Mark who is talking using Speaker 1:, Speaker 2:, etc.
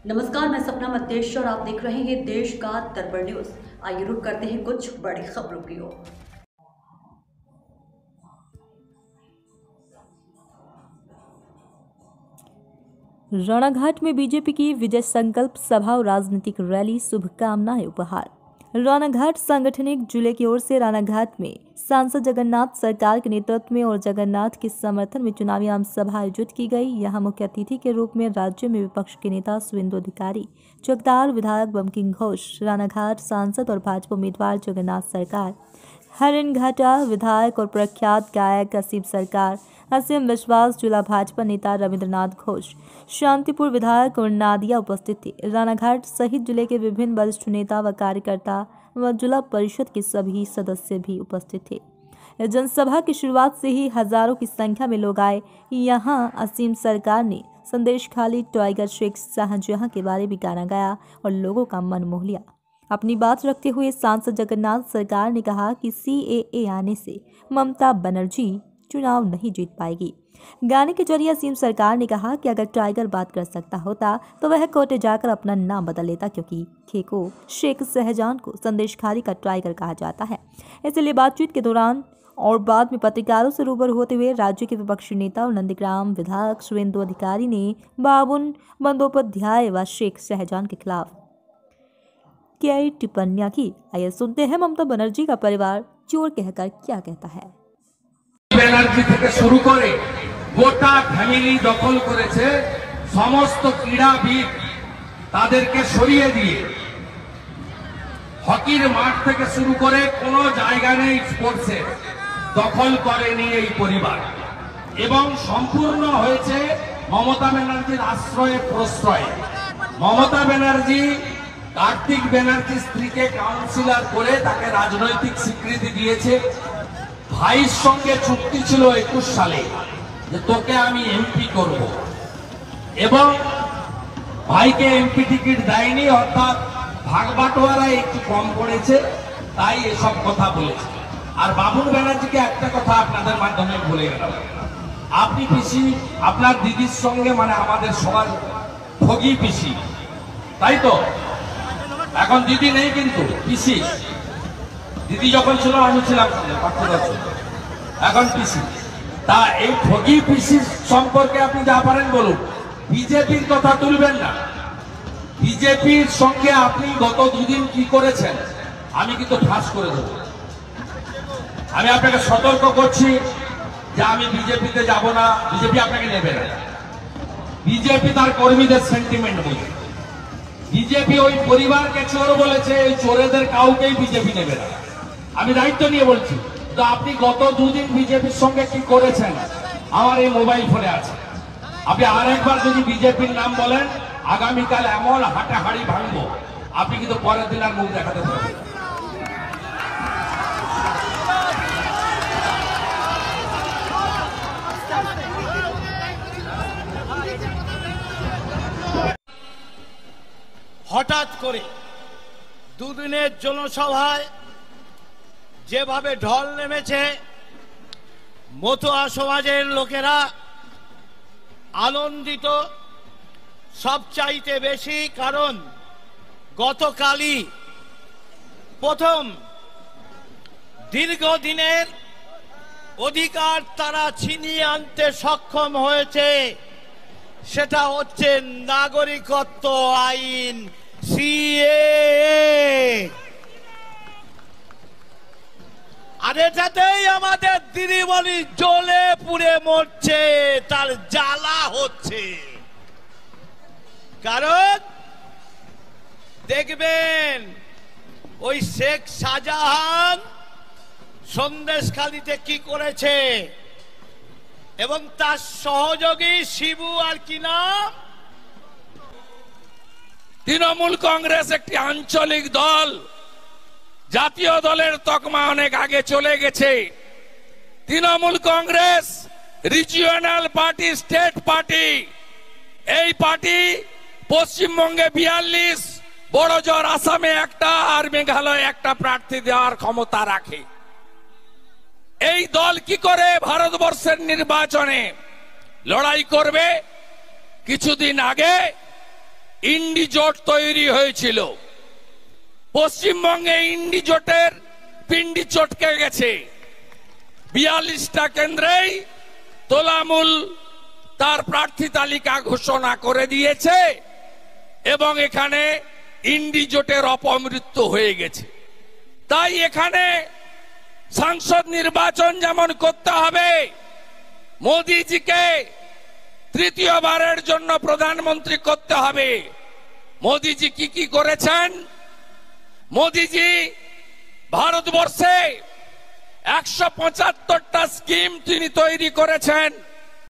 Speaker 1: नमस्कार, मैं सपना मतेश और आप देख रहे हैं देश का दर्पण न्यूज। आइए रुक करते हैं कुछ बड़ी खबरों की ओर।
Speaker 2: राणाघाट में बीजेपी की विजय संकल्प सभा और राजनीतिक रैली, शुभकामनाएं उपहार। राणाघाट सांगठनिक जिले की ओर से राणाघाट में सांसद जगन्नाथ सरकार के नेतृत्व में और जगन्नाथ के समर्थन में चुनावी आम सभा आयोजित की गई। यहां मुख्य अतिथि के रूप में राज्य में विपक्ष के नेता शुभेंदु अधिकारी, चौकीदार विधायक बंकिम घोष, राणाघाट सांसद और भाजपा उम्मीदवार जगन्नाथ सरकार, हरिणघाटा विधायक और प्रख्यात गायक असीम सरकार, असीम विश्वास, जिला भाजपा नेता रविंद्रनाथ घोष, शांतिपुर विधायक और नादिया उपस्थित थे। राणाघाट सहित जिले के विभिन्न वरिष्ठ नेता व कार्यकर्ता व जिला परिषद के सभी सदस्य भी उपस्थित थे। जनसभा की शुरुआत से ही हजारों की संख्या में लोग आए। यहाँ असीम सरकार ने संदेश खाली टाइगर शेख शाहजहां के बारे में गाना गाया और लोगों का मन मोह लिया। अपनी बात रखते हुए सांसद जगन्नाथ सरकार ने कहा कि CAA आने से ममता बनर्जी चुनाव नहीं जीत पाएगी। गाने के जरिए असीम सरकार ने कहा कि अगर टाइगर बात कर सकता होता तो वह कोर्ट जाकर अपना नाम बदल लेता, क्योंकि खेको शेख शाहजहां को संदेश खाली का टाइगर कहा जाता है। इसलिए बातचीत के दौरान और बाद में पत्रकारों से रूबरू होते हुए राज्य के विपक्षी नेता और नंदीग्राम विधायक शुभेंदु अधिकारी ने बाबुन बंदोपाध्याय व शेख शाहजहां के खिलाफ कई टिप्पणियां की। आइए सुनते हैं ममता बनर्जी का परिवार चोर कहकर क्या कहता है।
Speaker 3: ব্যানার্জি থেকে শুরু করে গোটা ফ্যামিলি দখল করেছে, সমস্ত ক্রীড়াবিদ তাদেরকে সরিয়ে দিয়ে হকির মাঠ থেকে শুরু করে কোনো জায়গা নেই স্পোর্টসে, দখল করেনি এই পরিবার এবং সম্পূর্ণ হয়েছে মমতা ব্যানার্জির আশ্রয়ে প্রশ্রয়ে। মমতা ব্যানার্জি কার্তিক ব্যানার্জি স্ত্রীকে কাউন্সিলর করে তাকে রাজনৈতিক স্বীকৃতি দিয়েছে। ভাইয়ের সঙ্গে চুক্তি ছিল 21 সালে যে তোকে আমি এমপি করব, এবং ভাইকে এমপি টিকিট দেয়নি, অর্থাৎ ভাগবাটোয়ারা একটু কম পড়েছে, তাই এসব কথা বলেছে। আর বাবুল ব্যানার্জিকে একটা কথা আপনাদের মাধ্যমে বলে গেলাম, আপনি পিসি আপনার দিদির সঙ্গে মানে আমাদের সবার ঠগি পিসি, তাই তো? এখন দিদি নেই কিন্তু পিসি। দিদি যখন ছিল আমি ছিলাম 5 বছর, এখন পিসি। তা এই ঠগি পিসি সম্পর্কে আপনি যা পারেন বলুন, বিজেপির কথা তুলবেন না। বিজেপির সঙ্গে আপনি গত দুদিন কি করেছেন আমি কিন্তু ফাঁস করে দেব। আমি আপনাকে সতর্ক করছি যে আমি বিজেপিতে যাব না, বিজেপি আপনাকে নেবে না। বিজেপি তার কর্মীদের সেন্টিমেন্ট বোঝে। বিজেপি ওই পরিবারকে চোর বলেছে, এই চোরেদের কাউকেই বিজেপি নেবে না। আমি দায়িত্ব নিয়ে বলছি। তো আপনি গত দুদিন বিজেপির সঙ্গে কি করেছেন আমার এই মোবাইল ফোনে আছে। আপনি আরেকবার যদি বিজেপির নাম বলেন, আগামীকাল এমন হাঁটাহাড়ি ভাঙবো আপনি কিন্তু পরের দিন আর মুখ দেখাতে পারবেন।
Speaker 4: হঠাৎ করে দুদিনের জনসভায় যেভাবে ঢল নেমেছে, মতুয়া সমাজের লোকেরা আনন্দিত সবচাইতে বেশি, কারণ গতকালই প্রথম দীর্ঘদিনের অধিকার তারা ছিনিয়ে আনতে সক্ষম হয়েছে। সেটা হচ্ছে নাগরিকত্ব আইন CAA। আর এটাতেই আমাদের দিদিমণি জ্বলে পুড়ে মরছে, তার জ্বালা হচ্ছে। কারণ দেখবেন ওই শেখ শাহজাহান সন্দেশখালীতে কি করেছে, এবং তার সহযোগী শিবু আর কি নাম,
Speaker 5: তৃণমূল কংগ্রেস একটি আঞ্চলিক দল, জাতীয় দলের তকমা অনেক আগে চলে গেছে। Trinamool Congress regional party, state party. এই পার্টি পশ্চিমবঙ্গে 42, বড় জোর আসামে একটা আর মেঘালয়ে একটা প্রার্থী দেওয়ার ক্ষমতা রাখে। এই দল কি করে ভারতবর্ষের নির্বাচনে লড়াই করবে? কিছুদিন আগে ইন্ডি জোট তৈরি হয়েছিল। পশ্চিমবঙ্গে ইন্ডি জোটের পিন্ডি চটকে গেছে। 42টা কেন্দ্রেই তোলামূল তার প্রার্থী তালিকা ঘোষণা করে দিয়েছে এবং এখানে ইন্ডি জোটের অপমৃত্যু হয়ে গেছে। তাই এখানে সংসদ নির্বাচন যেমন করতে হবে, মোদিজিকে তৃতীয়বারের জন্য প্রধানমন্ত্রী করতে হবে। মোদিজি কি করেছেন? মোদিজি ভারতবর্ষে 175টা স্কিম তিনি তৈরি করেছেন।